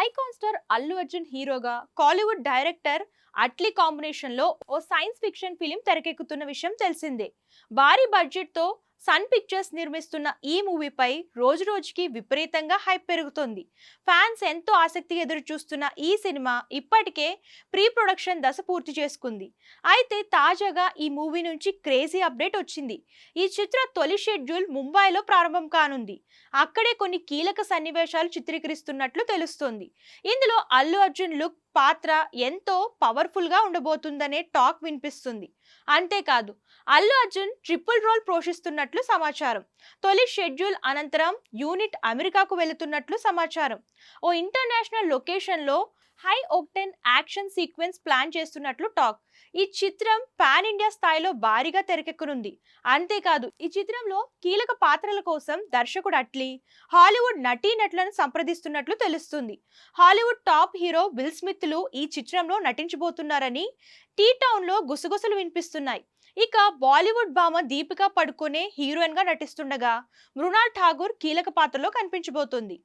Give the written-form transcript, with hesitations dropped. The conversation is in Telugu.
ఐకాన్ స్టార్ అల్లు అర్జున్ హీరోగా కాలీవుడ్ డైరెక్టర్ అట్లీ కాంబినేషన్ లో ఓ సైన్స్ ఫిక్షన్ ఫిలిం తెరకెక్కుతున్న విషయం తెలిసిందే. భారీ బడ్జెట్ తో సన్ పిక్చర్స్ నిర్మిస్తున్న ఈ మూవీపై రోజు రోజుకి విపరీతంగా హైప్ పెరుగుతోంది. ఫ్యాన్స్ ఎంతో ఆసక్తి ఎదురు చూస్తున్న ఈ సినిమా ఇప్పటికే ప్రీ ప్రొడక్షన్ దశ పూర్తి చేసుకుంది. అయితే తాజాగా ఈ మూవీ నుంచి క్రేజీ అప్డేట్ వచ్చింది. ఈ చిత్ర తొలి షెడ్యూల్ ముంబైలో ప్రారంభం కానుంది. అక్కడే కొన్ని కీలక సన్నివేశాలు చిత్రీకరిస్తున్నట్లు తెలుస్తోంది. ఇందులో అల్లు అర్జున్ లుక్ పాత్ర ఎంతో పవర్ఫుల్ గా ఉండబోతుందనే టాక్ వినిపిస్తుంది. అంతేకాదు అల్లు అర్జున్ ట్రిపుల్ రోల్ పోషిస్తున్నట్లు సమాచారం. తొలి షెడ్యూల్ అనంతరం యూనిట్ అమెరికాకు వెళుతున్నట్లు సమాచారం. ఓ ఇంటర్నేషనల్ లొకేషన్ లో హై ఓక్టెన్ యాక్షన్ సీక్వెన్స్ ప్లాన్ చేస్తున్నట్లు టాక్. ఈ చిత్రం పాన్ ఇండియా స్థాయిలో భారీగా తెరకెక్కనుంది. అంతేకాదు ఈ చిత్రంలో కీలక పాత్రల కోసం దర్శకుడు అట్లీ హాలీవుడ్ నటీనటులను సంప్రదిస్తున్నట్లు తెలుస్తుంది. హాలీవుడ్ టాప్ హీరో విల్ స్మిత్లు ఈ చిత్రంలో నటించబోతున్నారని టీ టౌన్ లో గుసగుసలు వినిపిస్తున్నాయి. ఇక బాలీవుడ్ భామ దీపికా పడుకొనే హీరోయిన్ గా నటిస్తుండగా మృణాల్ ఠాగూర్ కీలక పాత్రలో కనిపించబోతోంది.